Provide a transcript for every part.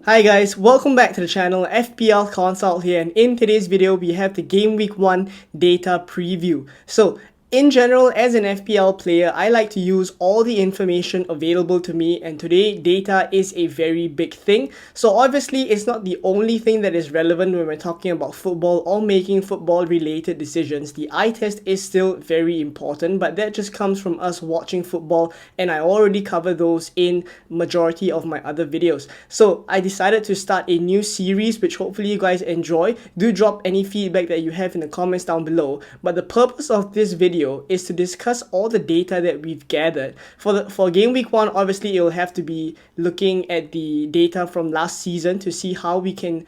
Hi guys, welcome back to the channel. FPL Consult here, and in today's video we have the Game Week 1 data preview. So in general, as an FPL player, I like to use all the information available to me, and today data is a very big thing. So obviously it's not the only thing that is relevant when we're talking about football or making football related decisions. The eye test is still very important, but that just comes from us watching football, and I already cover those in majority of my other videos. So I decided to start a new series which hopefully you guys enjoy. Do drop any feedback that you have in the comments down below, but the purpose of this video is to discuss all the data that we've gathered. For Game Week 1, obviously it will have to be looking at the data from last season to see how we can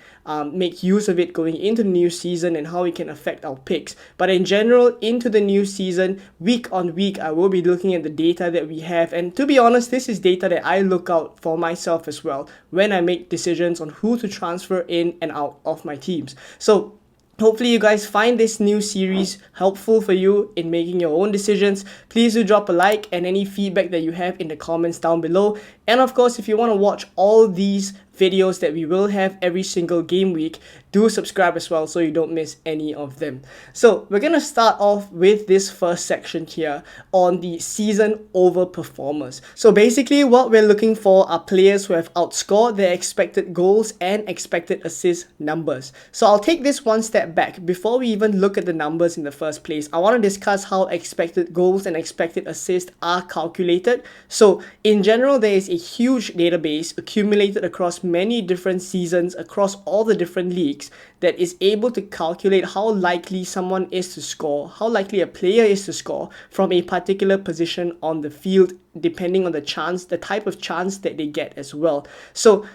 make use of it going into the new season and how it can affect our picks. But in general, into the new season, week on week, I will be looking at the data that we have. And to be honest, this is data that I look out for myself as well when I make decisions on who to transfer in and out of my teams. So hopefully you guys find this new series helpful for you in making your own decisions. Please do drop a like and any feedback that you have in the comments down below. And of course, if you want to watch all these videos that we will have every single game week, do subscribe as well so you don't miss any of them. So we're going to start off with this first section here on the season over performers. So basically what we're looking for are players who have outscored their expected goals and expected assist numbers. So I'll take this one step back. Before we even look at the numbers in the first place, I want to discuss how expected goals and expected assists are calculated. So in general, there is a huge database accumulated across many different seasons across all the different leagues that is able to calculate how likely someone is to score, how likely a player is to score from a particular position on the field, depending on the type of chance that they get as well. So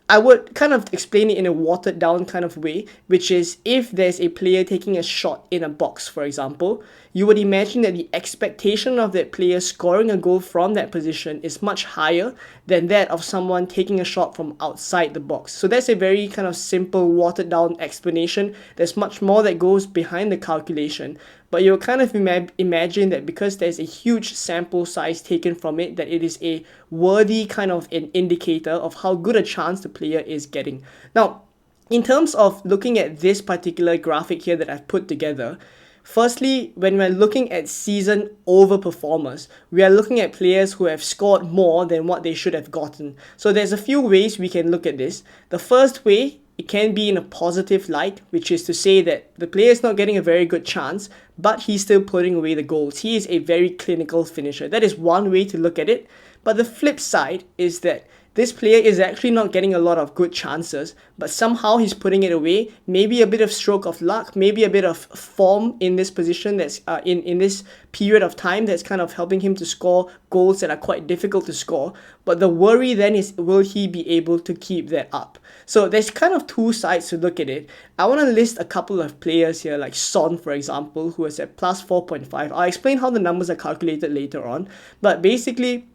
I would kind of explain it in a watered down kind of way, which is if there's a player taking a shot in a box, for example, you would imagine that the expectation of that player scoring a goal from that position is much higher than that of someone taking a shot from outside the box. So that's a very kind of simple watered down explanation. There's much more that goes behind the calculation, but you'll kind of imagine that because there's a huge sample size taken from it, that it is a worthy kind of an indicator of how good a chance the player is getting. Now, in terms of looking at this particular graphic here that I've put together, firstly, when we're looking at season overperformers, we are looking at players who have scored more than what they should have gotten. So there's a few ways we can look at this. The first way, it can be in a positive light, which is to say that the player is not getting a very good chance, but he's still putting away the goals. He is a very clinical finisher. That is one way to look at it. But the flip side is that this player is actually not getting a lot of good chances, but somehow he's putting it away. Maybe a bit of stroke of luck, maybe a bit of form in this position that's in this period of time that's kind of helping him to score goals that are quite difficult to score. But the worry then is, will he be able to keep that up? So there's kind of two sides to look at it. I want to list a couple of players here, like Son, for example, who is at plus 4.5. I'll explain how the numbers are calculated later on. But basically,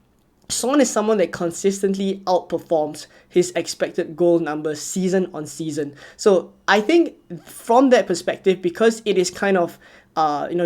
Son is someone that consistently outperforms his expected goal numbers season on season. So I think from that perspective, because it is kind of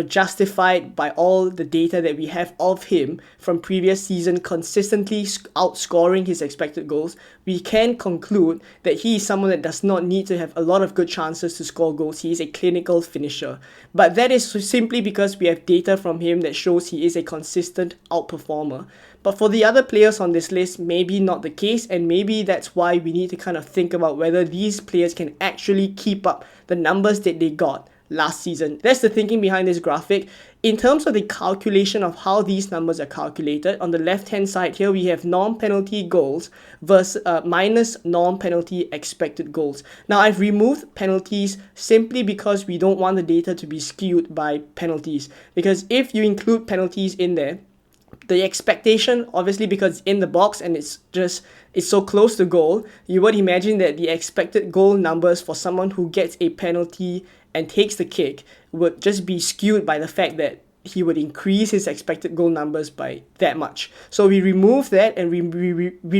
justified by all the data that we have of him from previous season consistently outscoring his expected goals, we can conclude that he is someone that does not need to have a lot of good chances to score goals. He is a clinical finisher. But that is simply because we have data from him that shows he is a consistent outperformer. But for the other players on this list, maybe not the case, and maybe that's why we need to kind of think about whether these players can actually keep up the numbers that they got last season. That's the thinking behind this graphic. In terms of the calculation of how these numbers are calculated, on the left hand side here we have non-penalty goals versus minus non-penalty expected goals. Now I've removed penalties simply because we don't want the data to be skewed by penalties, because if you include penalties in there, the expectation, obviously because it's in the box and it's so close to goal, you would imagine that the expected goal numbers for someone who gets a penalty and takes the kick would just be skewed by the fact that he would increase his expected goal numbers by that much. So we remove that, and we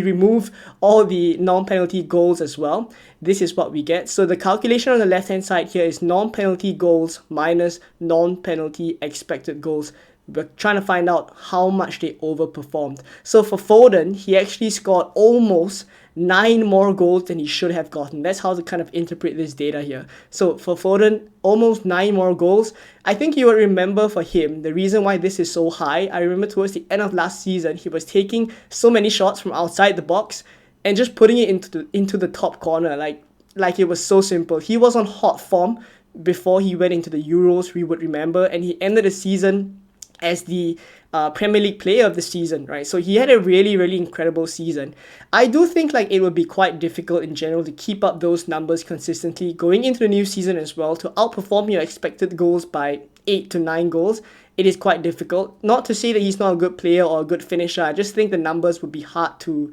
remove all the non-penalty goals as well. This is what we get. So the calculation on the left hand side here is non-penalty goals minus non-penalty expected goals. We're trying to find out how much they overperformed. So for Foden, he actually scored almost 9 more goals than he should have gotten. That's how to kind of interpret this data here. So for Foden, almost 9 more goals. I think you will remember for him, the reason why this is so high, I remember towards the end of last season, he was taking so many shots from outside the box and just putting it into the top corner. Like it was so simple. He was on hot form before he went into the Euros, we would remember, and he ended the season as the Premier League player of the season, right? So he had a really, really incredible season. I do think like it would be quite difficult in general to keep up those numbers consistently going into the new season as well, to outperform your expected goals by 8 to 9 goals. It is quite difficult. Not to say that he's not a good player or a good finisher. I just think the numbers would be hard to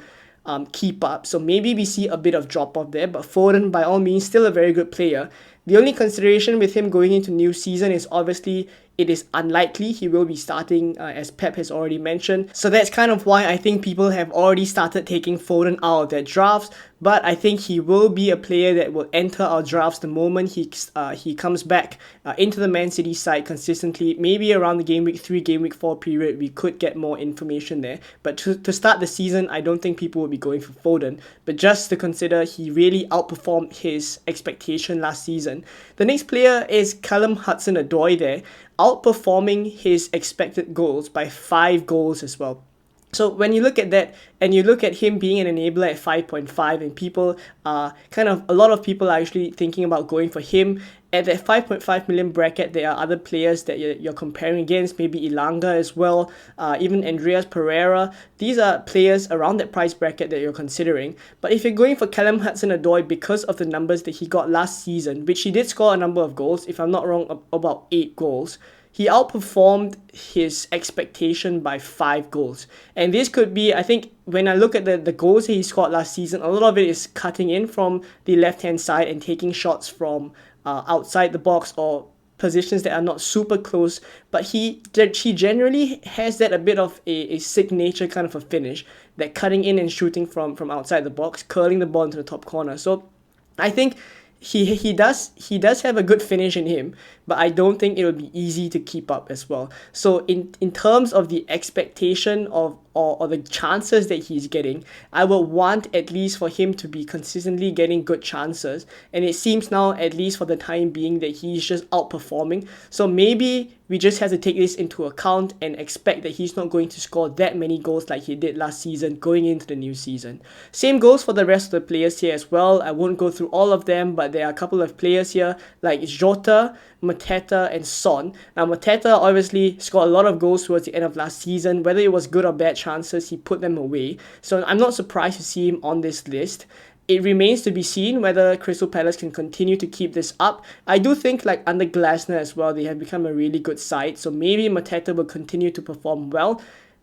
keep up. So maybe we see a bit of drop off there, but Foden by all means still a very good player. The only consideration with him going into new season is obviously it is unlikely he will be starting, as Pep has already mentioned. So that's kind of why I think people have already started taking Foden out of their drafts. But I think he will be a player that will enter our drafts the moment he comes back into the Man City side consistently. Maybe around the game week 3, game week 4 period, we could get more information there. But to start the season, I don't think people will be going for Foden. But just to consider, he really outperformed his expectation last season. The next player is Callum Hudson-Odoi there, outperforming his expected goals by 5 goals as well. So when you look at that and you look at him being an enabler at 5.5, and people are a lot of people are actually thinking about going for him at that 5.5 million bracket. There are other players that you're comparing against, maybe Ilanga as well, even Andreas Pereira. These are players around that price bracket that you're considering. But if you're going for Callum Hudson-Odoi because of the numbers that he got last season, which he did score a number of goals, if I'm not wrong, about 8 goals, he outperformed his expectation by 5 goals. And this could be, I think, when I look at the goals that he scored last season, a lot of it is cutting in from the left-hand side and taking shots from outside the box or positions that are not super close. But he generally has that a bit of a signature kind of a finish, that cutting in and shooting from outside the box, curling the ball into the top corner. So I think he does have a good finish in him, but I don't think it will be easy to keep up as well. So in terms of the expectation of or the chances that he's getting, I would want at least for him to be consistently getting good chances. And it seems now, at least for the time being, that he's just outperforming. So maybe we just have to take this into account and expect that he's not going to score that many goals like he did last season going into the new season. Same goes for the rest of the players here as well. I won't go through all of them, but there are a couple of players here like Jota, Mateta and Son. Now Mateta obviously scored a lot of goals towards the end of last season. Whether it was good or bad chances, he put them away. So I'm not surprised to see him on this list. It remains to be seen whether Crystal Palace can continue to keep this up. I do think like under Glasner as well, they have become a really good side. So maybe Mateta will continue to perform well.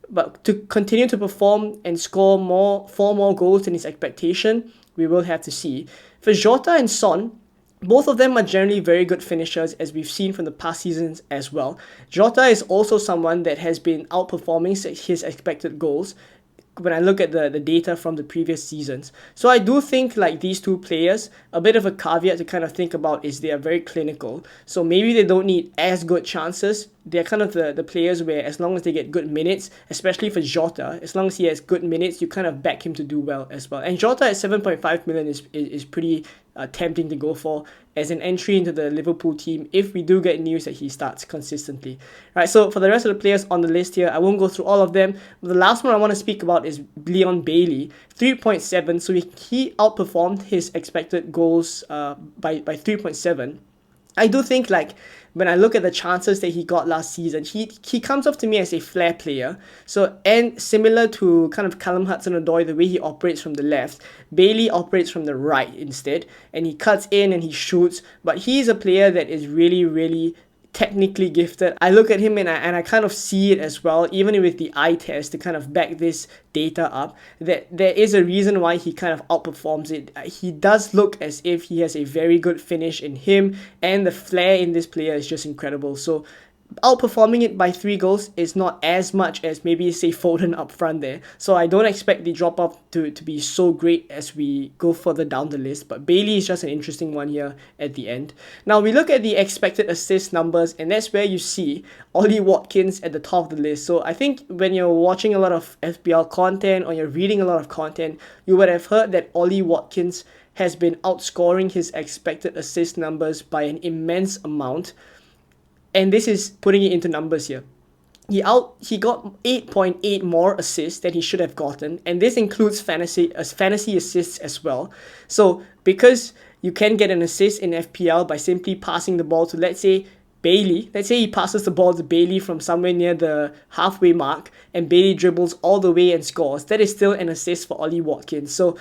But to continue to perform and score 4 more goals than his expectation, we will have to see. For Jota and Son, both of them are generally very good finishers, as we've seen from the past seasons as well. Jota is also someone that has been outperforming his expected goals when I look at the data from the previous seasons. So I do think like these two players, a bit of a caveat to kind of think about is they are very clinical. So maybe they don't need as good chances. They're kind of the players where as long as they get good minutes, especially for Jota, as long as he has good minutes, you kind of back him to do well as well. And Jota at 7.5 million is pretty tempting to go for as an entry into the Liverpool team if we do get news that he starts consistently. Right, so for the rest of the players on the list here, I won't go through all of them. The last one I want to speak about is Leon Bailey, 3.7. So he outperformed his expected goals by 3.7. I do think like when I look at the chances that he got last season, he comes off to me as a flair player. So, and similar to kind of Callum Hudson-Odoi, the way he operates from the left, Bailey operates from the right instead, and he cuts in and he shoots. But he's a player that is really, really technically gifted. I look at him and I kind of see it as well, even with the eye test to kind of back this data up, that there is a reason why he kind of outperforms it. He does look as if he has a very good finish in him, and the flair in this player is just incredible. So outperforming it by 3 goals is not as much as maybe say Foden up front there. So I don't expect the drop off to be so great as we go further down the list. But Bailey is just an interesting one here at the end. Now we look at the expected assist numbers, and that's where you see Ollie Watkins at the top of the list. So I think when you're watching a lot of FPL content or you're reading a lot of content, you would have heard that Ollie Watkins has been outscoring his expected assist numbers by an immense amount. And this is putting it into numbers here. He got 8.8 more assists than he should have gotten, and this includes fantasy assists as well. So because you can get an assist in FPL by simply passing the ball to, let's say, Bailey. Let's say he passes the ball to Bailey from somewhere near the halfway mark, and Bailey dribbles all the way and scores. That is still an assist for Ollie Watkins. So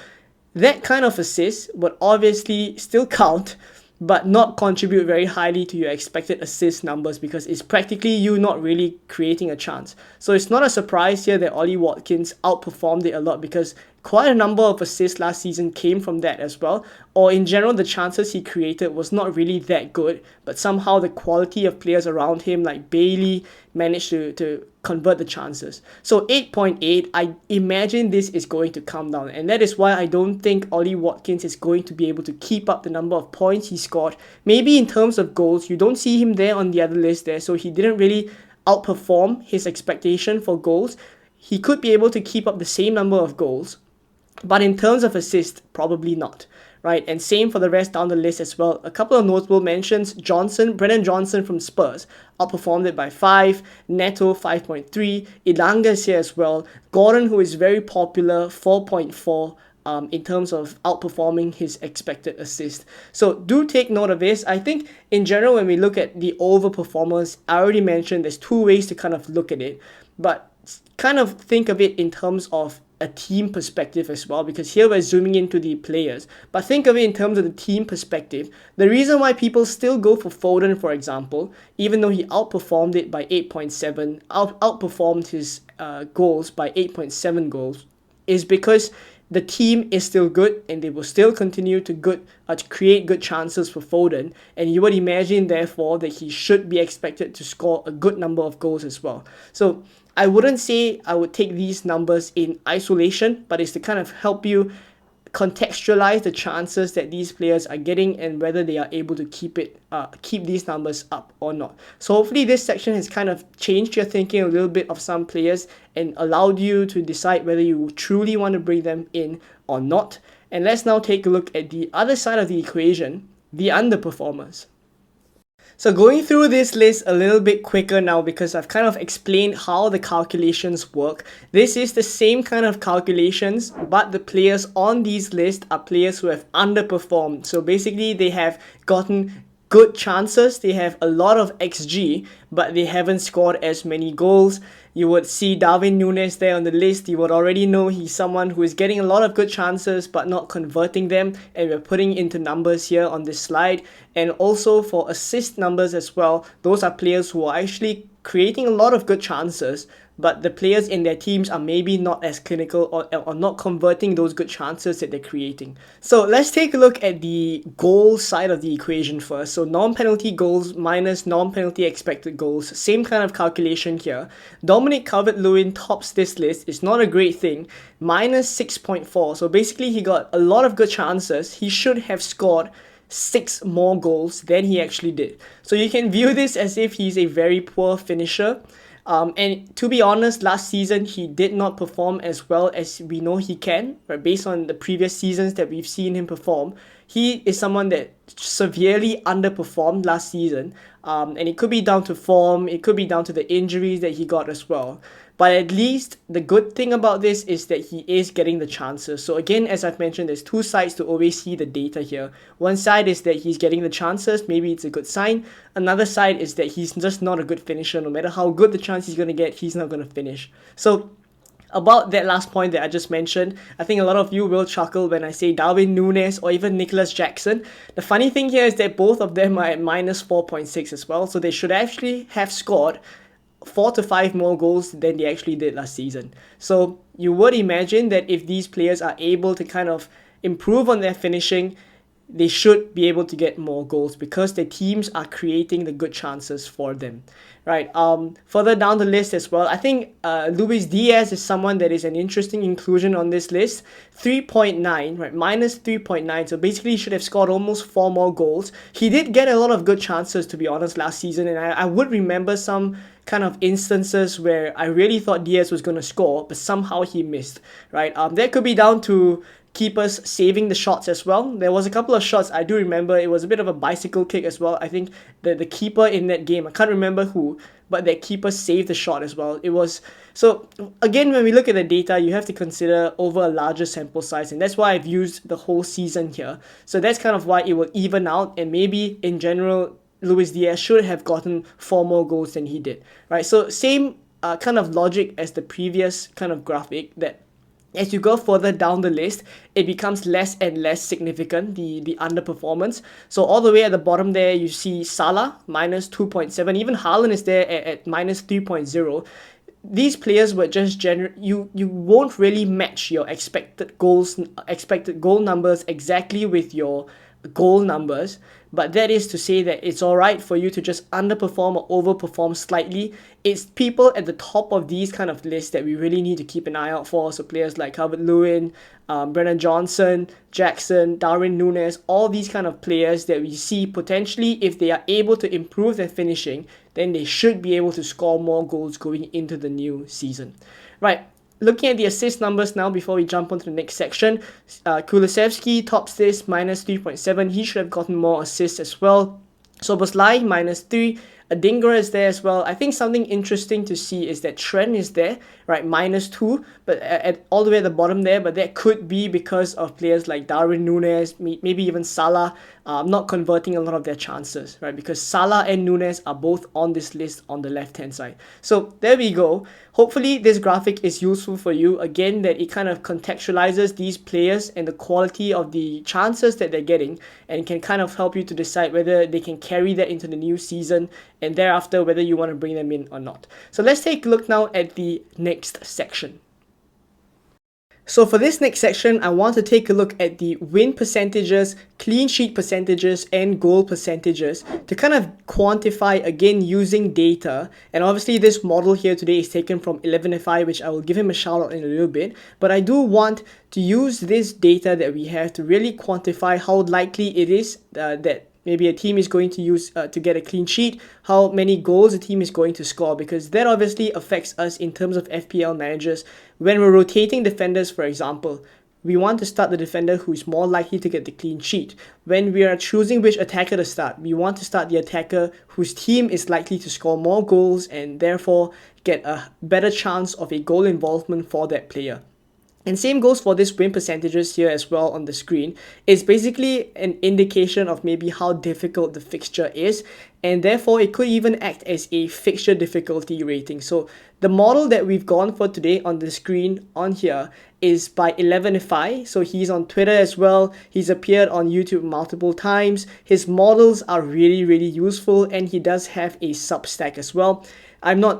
that kind of assist would obviously still count, but not contribute very highly to your expected assist numbers, because it's practically you not really creating a chance. So it's not a surprise here that Ollie Watkins outperformed it a lot, because quite a number of assists last season came from that as well. Or in general, the chances he created was not really that good, but somehow the quality of players around him like Bailey managed to convert the chances. So 8.8, I imagine this is going to come down, and that is why I don't think Ollie Watkins is going to be able to keep up the number of points he scored. Maybe in terms of goals, you don't see him there on the other list there, so he didn't really outperform his expectation for goals. He could be able to keep up the same number of goals, but in terms of assist, probably not, right? And same for the rest down the list as well. A couple of notable mentions: Brennan Johnson from Spurs outperformed it by 5, Neto 5.3, Ilanga is here as well, Gordon, who is very popular, 4.4, in terms of outperforming his expected assist. So do take note of this. I think in general, when we look at the overperformers, I already mentioned there's 2 ways to kind of look at it, but kind of think of it in terms of a team perspective as well, because here we're zooming into the players, but think of it in terms of the team perspective. The reason why people still go for Foden, for example, even though he outperformed it by 8.7, outperformed his goals by 8.7 goals, is because the team is still good and they will still continue to create good chances for Foden, and you would imagine therefore that he should be expected to score a good number of goals as well. So I wouldn't say I would take these numbers in isolation, but it's to kind of help you contextualize the chances that these players are getting and whether they are able to keep these numbers up or not. So hopefully this section has kind of changed your thinking a little bit of some players and allowed you to decide whether you truly want to bring them in or not. And let's now take a look at the other side of the equation, the underperformers. So going through this list a little bit quicker now, because I've kind of explained how the calculations work. This is the same kind of calculations, but the players on these lists are players who have underperformed. So basically they have gotten good chances, they have a lot of XG, but they haven't scored as many goals. You would see Darwin Núñez there on the list. You would already know he's someone who is getting a lot of good chances but not converting them, and we're putting into numbers here on this slide. And also for assist numbers as well, those are players who are actually creating a lot of good chances, but the players in their teams are maybe not as clinical or not converting those good chances that they're creating. So let's take a look at the goal side of the equation first. So non-penalty goals minus non-penalty expected goals, same kind of calculation here. Dominic Calvert-Lewin tops this list. It's not a great thing, minus 6.4. So basically he got a lot of good chances. He should have scored 6 more goals than he actually did. So you can view this as if he's a very poor finisher. And to be honest, last season he did not perform as well as we know he can, right? Based on the previous seasons that we've seen him perform, he is someone that severely underperformed last season. And it could be down to form, it could be down to the injuries that he got as well. But at least the good thing about this is that he is getting the chances. So again, as I've mentioned, there's 2 sides to always see the data here. One side is that he's getting the chances, maybe it's a good sign. Another side is that he's just not a good finisher. No matter how good the chance he's going to get, he's not going to finish. So about that last point that I just mentioned, I think a lot of you will chuckle when I say Darwin Núñez or even Nicholas Jackson. The funny thing here is that both of them are at minus 4.6 as well, so they should actually have scored 4 to 5 more goals than they actually did last season. So you would imagine that if these players are able to kind of improve on their finishing, they should be able to get more goals because their teams are creating the good chances for them, right? Further down the list as well, I think Luis Diaz is someone that is an interesting inclusion on this list. 3.9, right? Minus 3.9. So basically, he should have scored almost 4 more goals. He did get a lot of good chances, to be honest, last season, and I would remember some kind of instances where I really thought Diaz was going to score, but somehow he missed, right? That could be down to keepers saving the shots as well. There was a couple of shots I do remember. It was a bit of a bicycle kick as well. I think the keeper in that game, I can't remember who, but that keeper saved the shot as well. It was so again, when we look at the data, you have to consider over a larger sample size, and that's why I've used the whole season here. So that's kind of why it will even out, and maybe in general Luis Diaz should have gotten 4 more goals than he did, right? So same kind of logic as the previous kind of graphic, that as you go further down the list, it becomes less and less significant, the underperformance. So all the way at the bottom there, you see Salah, minus 2.7. Even Haaland is there at minus 3.0. These players were just you won't really match your expected goal numbers exactly with your goal numbers, but that is to say that it's alright for you to just underperform or overperform slightly. It's people at the top of these kind of lists that we really need to keep an eye out for. So players like Calvert-Lewin, Brennan Johnson, Jackson, Darwin Núñez, all these kind of players that we see potentially, if they are able to improve their finishing, then they should be able to score more goals going into the new season. Right. Looking at the assist numbers now before we jump on to the next section, Kulusevski tops this, minus 3.7. He should have gotten more assists as well. Szoboszlai, minus 3. Adingra is there as well. I think something interesting to see is that Trent is there, right, minus 2, but at all the way at the bottom there, but that could be because of players like Darwin Núñez, maybe even Salah, not converting a lot of their chances, right, because Salah and Núñez are both on this list on the left-hand side. So there we go. Hopefully this graphic is useful for you, again, that it kind of contextualizes these players and the quality of the chances that they're getting, and can kind of help you to decide whether they can carry that into the new season, and thereafter whether you want to bring them in or not. So let's take a look now at the next section. So for this next section, I want to take a look at the win percentages, clean sheet percentages, and goal percentages to kind of quantify, again, using data. And obviously this model here today is taken from Elevenify, which I will give him a shout out in a little bit. But I do want to use this data that we have to really quantify how likely it is that maybe a team is going to use to get a clean sheet, how many goals a team is going to score, because that obviously affects us in terms of FPL managers. When we're rotating defenders, for example, we want to start the defender who is more likely to get the clean sheet. When we are choosing which attacker to start, we want to start the attacker whose team is likely to score more goals and therefore get a better chance of a goal involvement for that player. And same goes for this win percentages here as well on the screen. It's basically an indication of maybe how difficult the fixture is, and therefore it could even act as a fixture difficulty rating. So the model that we've gone for today on the screen on here is by Elevenify. So he's on Twitter as well. He's appeared on YouTube multiple times. His models are really, really useful, and he does have a Substack as well.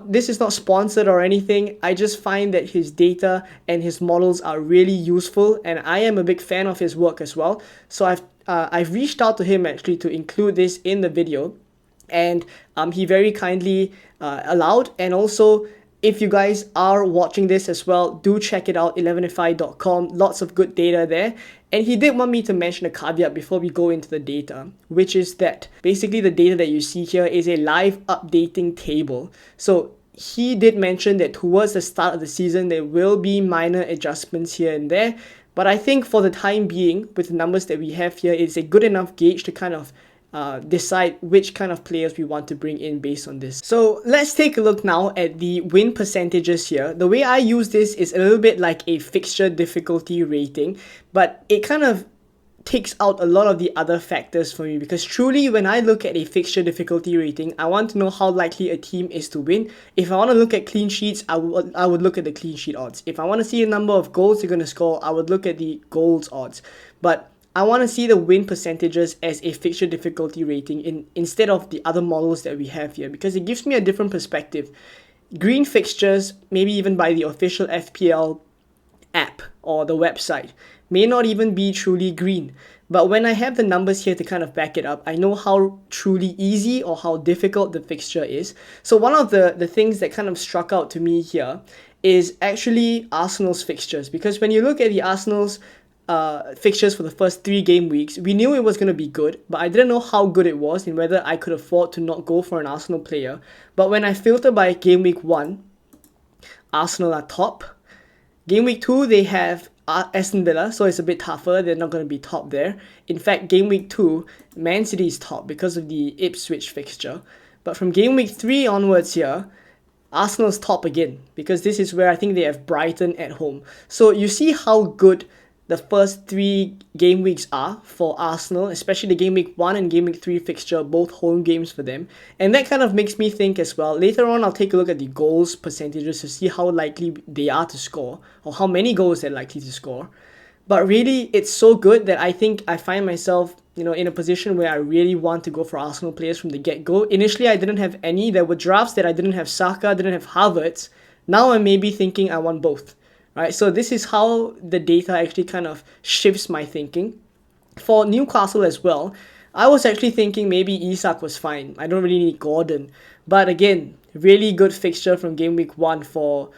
This is not sponsored or anything. I just find that his data and his models are really useful, and I am a big fan of his work as well. So I've reached out to him actually to include this in the video, and he very kindly allowed. And also, if you guys are watching this as well, do check it out, elevenify.com. Lots of good data there. And he did want me to mention a caveat before we go into the data, which is that basically the data that you see here is a live updating table. So he did mention that towards the start of the season, there will be minor adjustments here and there. But I think for the time being, with the numbers that we have here, it's a good enough gauge to kind of decide which kind of players we want to bring in based on this. So let's take a look now at the win percentages here. The way I use this is a little bit like a fixture difficulty rating, but it kind of takes out a lot of the other factors for me, because truly when I look at a fixture difficulty rating, I want to know how likely a team is to win. If I want to look at clean sheets, I would look at the clean sheet odds. If I want to see the number of goals they're going to score, I would look at the goals odds. But I want to see the win percentages as a fixture difficulty rating instead of the other models that we have here, because it gives me a different perspective. Green fixtures, maybe even by the official FPL app or the website, may not even be truly green. But when I have the numbers here to kind of back it up, I know how truly easy or how difficult the fixture is. So one of the things that kind of struck out to me here is actually Arsenal's fixtures, because when you look at the Arsenal's fixtures for the first 3 game weeks, we knew it was going to be good, but I didn't know how good it was and whether I could afford to not go for an Arsenal player. But when I filter by game week 1, Arsenal are top. Game week 2, they have Aston Villa, so it's a bit tougher. They're not going to be top there. In fact, game week 2, Man City is top because of the Ipswich fixture. But from game week 3 onwards here, Arsenal's top again, because this is where I think they have Brighton at home. So you see how good the first 3 game weeks are for Arsenal, especially the game week 1 and game week 3 fixture, both home games for them. And that kind of makes me think as well. Later on, I'll take a look at the goals percentages to see how likely they are to score, or how many goals they're likely to score. But really, it's so good that I think I find myself, in a position where I really want to go for Arsenal players from the get-go. Initially, I didn't have any. There were drafts that I didn't have Saka, didn't have Havertz. Now I'm maybe thinking I want both. Right, so this is how the data actually kind of shifts my thinking. For Newcastle as well, I was actually thinking maybe Isak was fine. I don't really need Gordon. But again, really good fixture from game week 1 for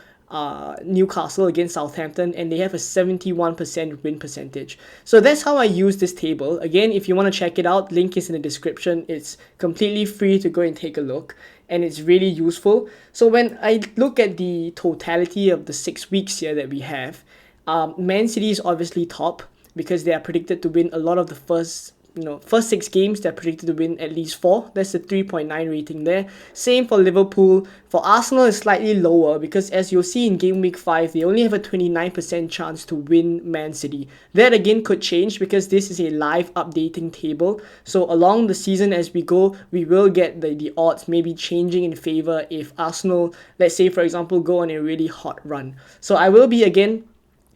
Newcastle against Southampton, and they have a 71% win percentage. So that's how I use this table. Again, if you want to check it out, link is in the description. It's completely free to go and take a look, and it's really useful. So when I look at the totality of the 6 weeks here that we have, Man City is obviously top because they are predicted to win a lot of the first 6 games. They're predicted to win at least 4. That's the 3.9 rating there. Same for Liverpool. For Arsenal, it's slightly lower because, as you'll see in game week 5, they only have a 29% chance to win Man City. That again could change because this is a live updating table. So along the season as we go, we will get the odds maybe changing in favor if Arsenal, let's say for example, go on a really hot run. So I will be again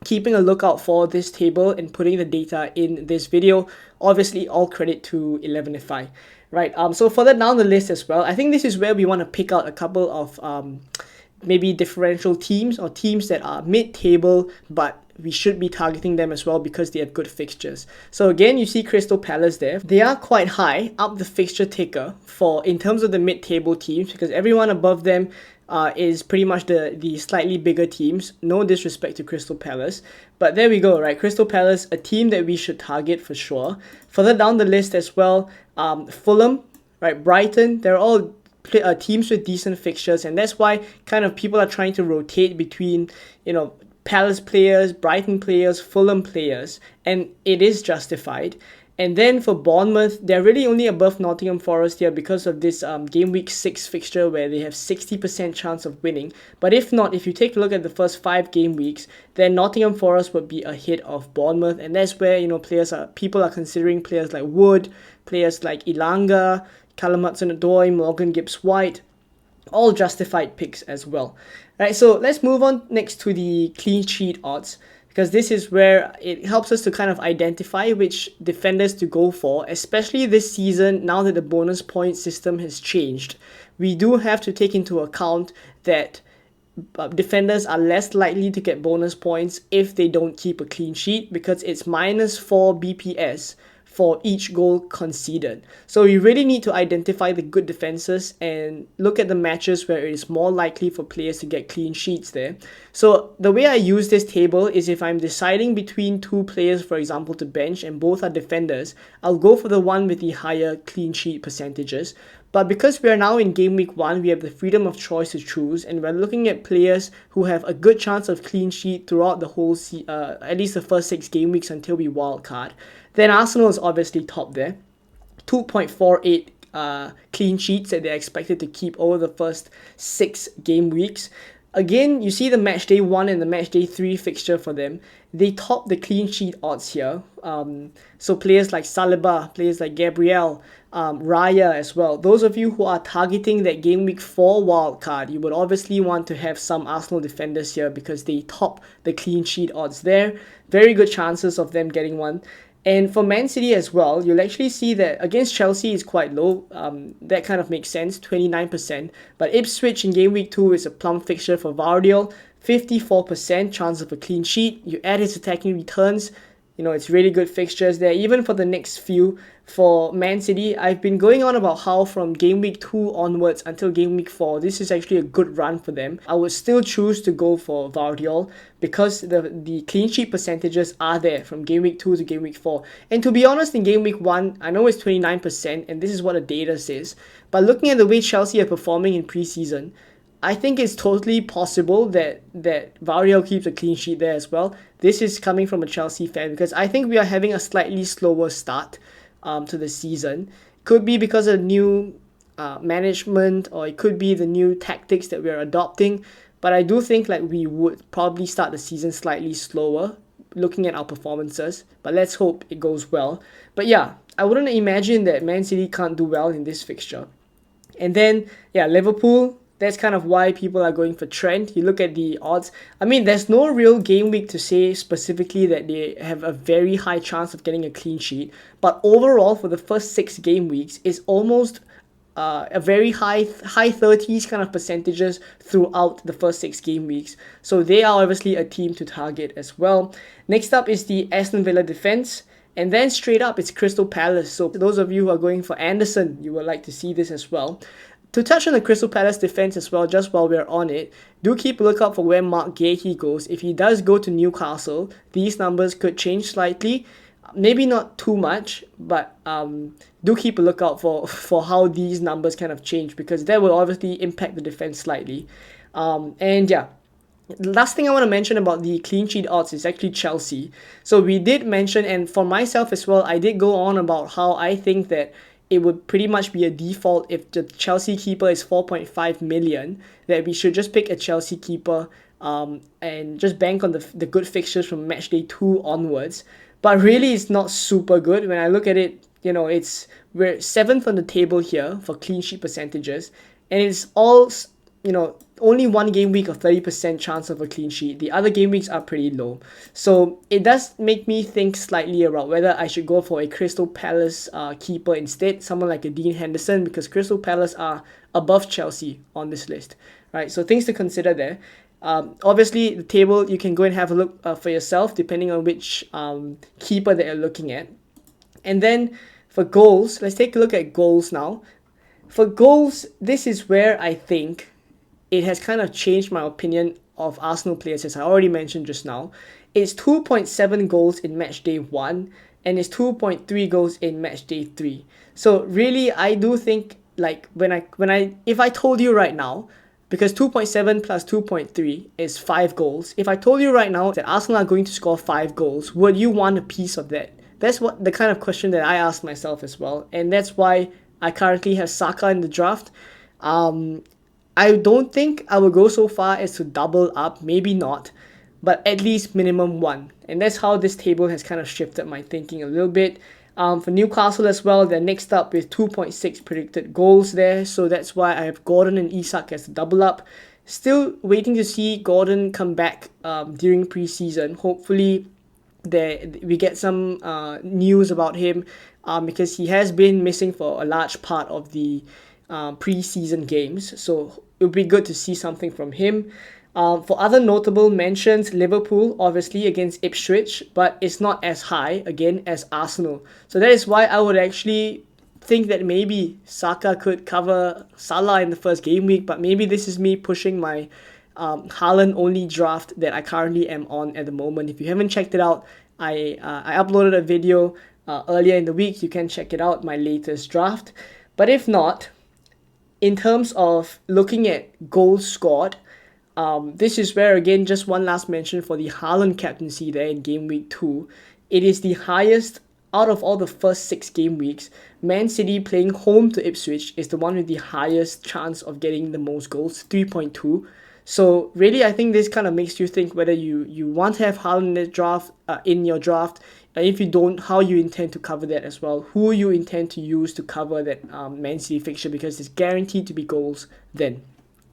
keeping a lookout for this table and putting the data in this video. Obviously, all credit to Elevenify. Right, so further down the list as well, I think this is where we want to pick out a couple of maybe differential teams or teams that are mid-table, but we should be targeting them as well because they have good fixtures. So again, you see Crystal Palace there. They are quite high up the fixture ticker in terms of the mid-table teams, because everyone above them is pretty much the slightly bigger teams. No disrespect to Crystal Palace, but there we go, right? Crystal Palace, a team that we should target for sure. Further down the list as well, Fulham, right? Brighton, they're all teams with decent fixtures, and that's why kind of people are trying to rotate between, Palace players, Brighton players, Fulham players, and it is justified. And then for Bournemouth, they're really only above Nottingham Forest here because of this game week 6 fixture where they have 60% chance of winning. But if not, if you take a look at the first 5 game weeks, then Nottingham Forest would be ahead of Bournemouth, and that's where people are considering players like Wood, players like Ilanga, Callum Hudson-Odoi, Morgan Gibbs-White, all justified picks as well. Right, so let's move on next to the clean sheet odds, because this is where it helps us to kind of identify which defenders to go for, especially this season now that the bonus point system has changed. We do have to take into account that defenders are less likely to get bonus points if they don't keep a clean sheet, because it's -4 BPS for each goal conceded. So we really need to identify the good defenses and look at the matches where it is more likely for players to get clean sheets there. So the way I use this table is if I'm deciding between 2 players, for example, to bench and both are defenders, I'll go for the one with the higher clean sheet percentages. But because we are now in game week 1, we have the freedom of choice to choose, and we're looking at players who have a good chance of clean sheet throughout the whole at least the first 6 game weeks until we wildcard. Then Arsenal is obviously top there, 2.48 clean sheets that they're expected to keep over the first 6 game weeks. Again, you see the match day 1 and the match day 3 fixture for them. They top the clean sheet odds here. So players like Saliba, players like Gabriel, Raya as well. Those of you who are targeting that game week 4 wildcard, you would obviously want to have some Arsenal defenders here because they top the clean sheet odds there. Very good chances of them getting one. And for Man City as well, you'll actually see that against Chelsea is quite low. That kind of makes sense, 29%. But Ipswich in game week 2 is a plum fixture for Vardiol, 54% chance of a clean sheet. You add his attacking returns, It's really good fixtures there, even for the next few. For Man City, I've been going on about how from game week 2 onwards until game week 4, this is actually a good run for them. I would still choose to go for Vardiol because the clean sheet percentages are there from game week 2 to game week 4. And to be honest, in game week 1, I know it's 29%, and this is what the data says. But looking at the way Chelsea are performing in preseason, I think it's totally possible that Variel keeps a clean sheet there as well. This is coming from a Chelsea fan because I think we are having a slightly slower start to the season. Could be because of new management, or it could be the new tactics that we're adopting. But I do think like we would probably start the season slightly slower, looking at our performances. But let's hope it goes well. But yeah, I wouldn't imagine that Man City can't do well in this fixture. And then yeah, Liverpool. That's kind of why people are going for Trent. You look at the odds. I mean, there's no real game week to say specifically that they have a very high chance of getting a clean sheet. But overall, for the first 6 game weeks, it's almost a very high 30s kind of percentages throughout the first 6 game weeks. So they are obviously a team to target as well. Next up is the Aston Villa defense. And then straight up, it's Crystal Palace. So those of you who are going for Anderson, you would like to see this as well. To touch on the Crystal Palace defense as well, just while we're on it, do keep a lookout for where Mark Gahey goes. If he does go to Newcastle, these numbers could change slightly. Maybe not too much, but do keep a lookout for how these numbers kind of change, because that will obviously impact the defense slightly. And yeah, the last thing I want to mention about the clean sheet odds is actually Chelsea. So we did mention, and for myself as well, I did go on about how I think that it would pretty much be a default if the Chelsea keeper is 4.5 million, that we should just pick a Chelsea keeper and just bank on the good fixtures from match day 2 onwards. But really, it's not super good. When I look at it, we're 7th on the table here for clean sheet percentages, and it's all, only one game week of 30% chance of a clean sheet. The other game weeks are pretty low. So it does make me think slightly about whether I should go for a Crystal Palace keeper instead, someone like a Dean Henderson, because Crystal Palace are above Chelsea on this list, right? So things to consider there. Obviously, the table, you can go and have a look for yourself, depending on which keeper that you're looking at. And then for goals, let's take a look at goals now. For goals, this is where I think it has kind of changed my opinion of Arsenal players, as I already mentioned just now. It's 2.7 goals in match day 1, and it's 2.3 goals in match day 3. So really, I do think, like, if I told you right now, because 2.7 plus 2.3 is 5 goals, if I told you right now that Arsenal are going to score 5 goals, would you want a piece of that? That's what the kind of question that I asked myself as well, and that's why I currently have Saka in the draft. I don't think I will go so far as to double up, maybe not, but at least minimum 1. And that's how this table has kind of shifted my thinking a little bit. For Newcastle as well, they're next up with 2.6 predicted goals there, so that's why I have Gordon and Isak as a double up. Still waiting to see Gordon come back during preseason. Hopefully we get some news about him because he has been missing for a large part of the preseason games, so it would be good to see something from him. For other notable mentions, Liverpool obviously against Ipswich, but it's not as high again as Arsenal. So that is why I would actually think that maybe Saka could cover Salah in the first game week, but maybe this is me pushing my Haaland only draft that I currently am on at the moment. If you haven't checked it out, I uploaded a video earlier in the week. You can check it out, my latest draft. But if not, in terms of looking at goals scored, this is where, again, just one last mention for the Haaland captaincy there in game week 2. It is the highest out of all the first 6 game weeks. Man City playing home to Ipswich is the one with the highest chance of getting the most goals, 3.2. So really, I think this kind of makes you think whether you want to have Haaland in your draft. If you don't, how you intend to cover that as well. Who you intend to use to cover that Man City fixture, because it's guaranteed to be goals then.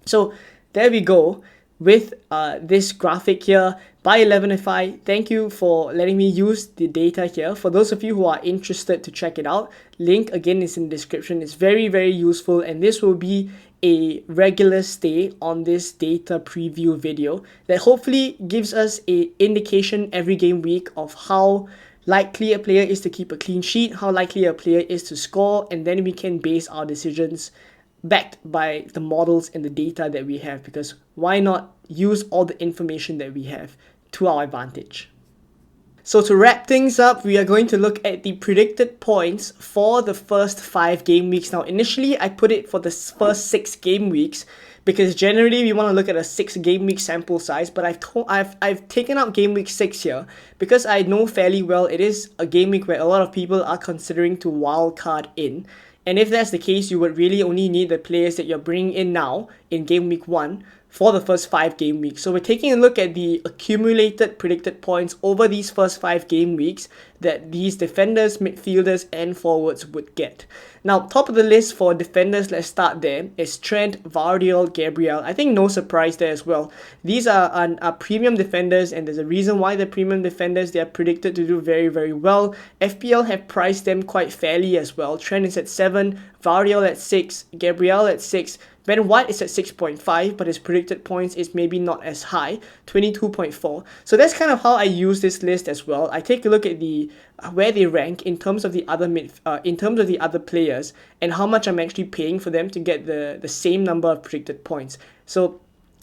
So there we go with this graphic here by Elevenify. Thank you for letting me use the data here. For those of you who are interested to check it out, link again is in the description. It's very, very useful, and this will be a regular stay on this data preview video that hopefully gives us an indication every game week of how likely a player is to keep a clean sheet, how likely a player is to score, and then we can base our decisions backed by the models and the data that we have, because why not use all the information that we have to our advantage. So to wrap things up, we are going to look at the predicted points for the first 5 game weeks. Now, initially, I put it for the first 6 game weeks because generally we want to look at a 6 game week sample size. But I've taken out game week 6 here because I know fairly well it is a game week where a lot of people are considering to wildcard in. And if that's the case, you would really only need the players that you're bringing in now in game week 1 for the first 5 game weeks. So we're taking a look at the accumulated predicted points over these first 5 game weeks that these defenders, midfielders, and forwards would get. Now, top of the list for defenders, let's start there, is Trent, Vardiol, Gabriel. I think no surprise there as well. These are premium defenders, and there's a reason why they're premium defenders. They are predicted to do very, very well. FPL have priced them quite fairly as well. Trent is at 7, Vardiol at 6, Gabriel at 6, Ben White is at 6.5, but his predicted points is maybe not as high, 22.4. So that's kind of how I use this list as well. I take a look at the where they rank in terms of the other players and how much I'm actually paying for them to get the same number of predicted points. So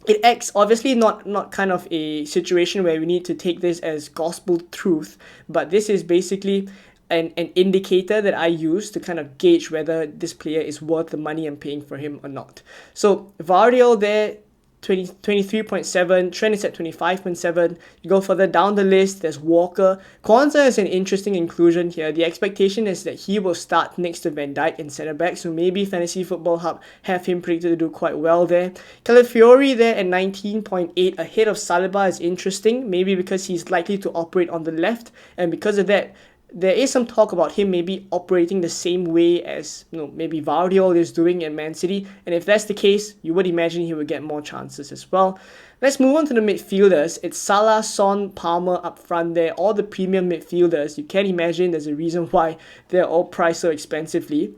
it acts obviously not kind of a situation where we need to take this as gospel truth, but this is basically an indicator that I use to kind of gauge whether this player is worth the money I'm paying for him or not. So Vardiol there, 23.7, Trent is at 25.7. You go further down the list, there's Walker. Kwanzaa is an interesting inclusion here. The expectation is that he will start next to Van Dijk in centre back, so maybe Fantasy Football Hub have him predicted to do quite well there. Calafiori there at 19.8 ahead of Saliba is interesting, maybe because he's likely to operate on the left, and because of that, there is some talk about him maybe operating the same way as maybe Vardiol is doing at Man City, and if that's the case, you would imagine he would get more chances as well. Let's move on to the midfielders. It's Salah, Son, Palmer up front there, all the premium midfielders. You can imagine there's a reason why they're all priced so expensively.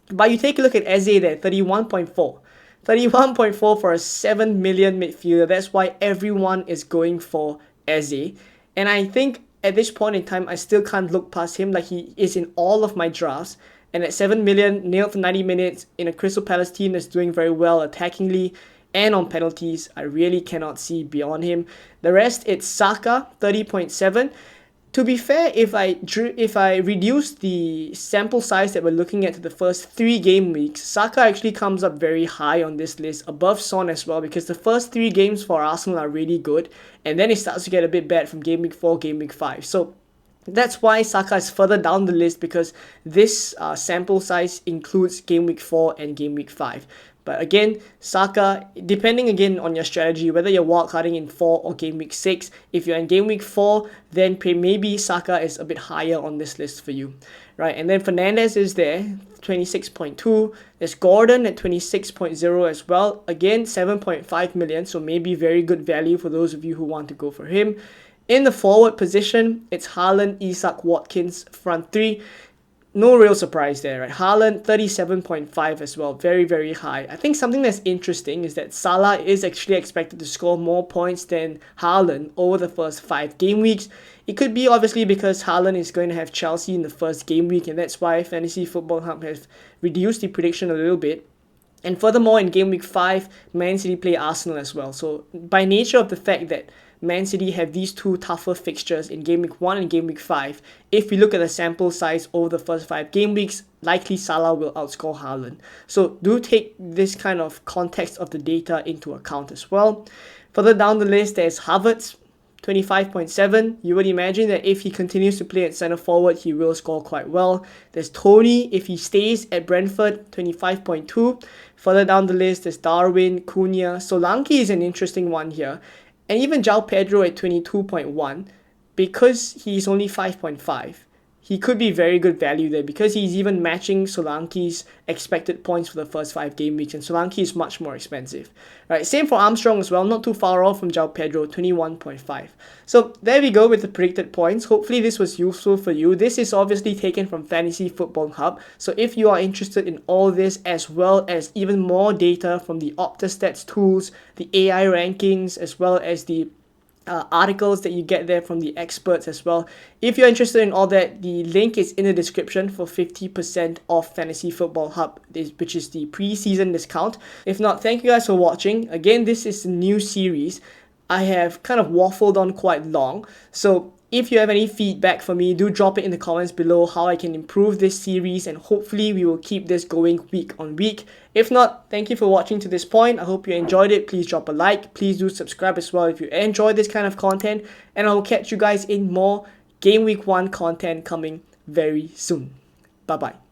But you take a look at Eze there, 31.4. 31.4 for a 7 million midfielder. That's why everyone is going for Eze. And I think at this point in time, I still can't look past him. Like, he is in all of my drafts. And at 7 million, nailed for 90 minutes in a Crystal Palace team that's doing very well attackingly and on penalties, I really cannot see beyond him. The rest, it's Saka, 30.7. To be fair, if I reduce the sample size that we're looking at to the first 3 game weeks, Saka actually comes up very high on this list, above Son as well, because the first 3 games for Arsenal are really good, and then it starts to get a bit bad from game week 4, game week 5. So that's why Saka is further down the list, because this sample size includes game week 4 and game week 5. But again, Saka, depending again on your strategy, whether you're wildcarding in 4 or game week 6, if you're in game week 4, then maybe Saka is a bit higher on this list for you, right? And then Fernandes is there, 26.2. There's Gordon at 26.0 as well. Again, 7.5 million, so maybe very good value for those of you who want to go for him. In the forward position, it's Haaland, Isak, Watkins, front 3. No real surprise there, right? Haaland, 37.5 as well. Very, very high. I think something that's interesting is that Salah is actually expected to score more points than Haaland over the first 5 game weeks. It could be obviously because Haaland is going to have Chelsea in the first game week, and that's why Fantasy Football Hub has reduced the prediction a little bit. And furthermore, in game week 5, Man City play Arsenal as well. So by nature of the fact that Man City have these 2 tougher fixtures in game week 1 and game week 5, if we look at the sample size over the first 5 game weeks, likely Salah will outscore Haaland. So do take this kind of context of the data into account as well. Further down the list, there's Havertz, 25.7. You would imagine that if he continues to play at centre forward, he will score quite well. There's Tony, if he stays at Brentford, 25.2. Further down the list, there's Darwin, Cunha. Solanke is an interesting one here. And even João Pedro at 22.1, because he's only 5.5. He could be very good value there because he's even matching Solanke's expected points for the first 5 game weeks, and Solanke is much more expensive. Right, same for Armstrong as well, not too far off from João Pedro, 21.5. So there we go with the predicted points. Hopefully this was useful for you. This is obviously taken from Fantasy Football Hub. So if you are interested in all this, as well as even more data from the OptaStats tools, the AI rankings, as well as the articles that you get there from the experts as well. If you're interested in all that, the link is in the description for 50% off Fantasy Football Hub, which is the pre-season discount. If not, thank you guys for watching. Again, this is a new series. I have kind of waffled on quite long, so if you have any feedback for me, do drop it in the comments below how I can improve this series, and hopefully we will keep this going week on week. If not, thank you for watching to this point. I hope you enjoyed it. Please drop a like. Please do subscribe as well if you enjoy this kind of content, and I will catch you guys in more Game Week 1 content coming very soon. Bye bye.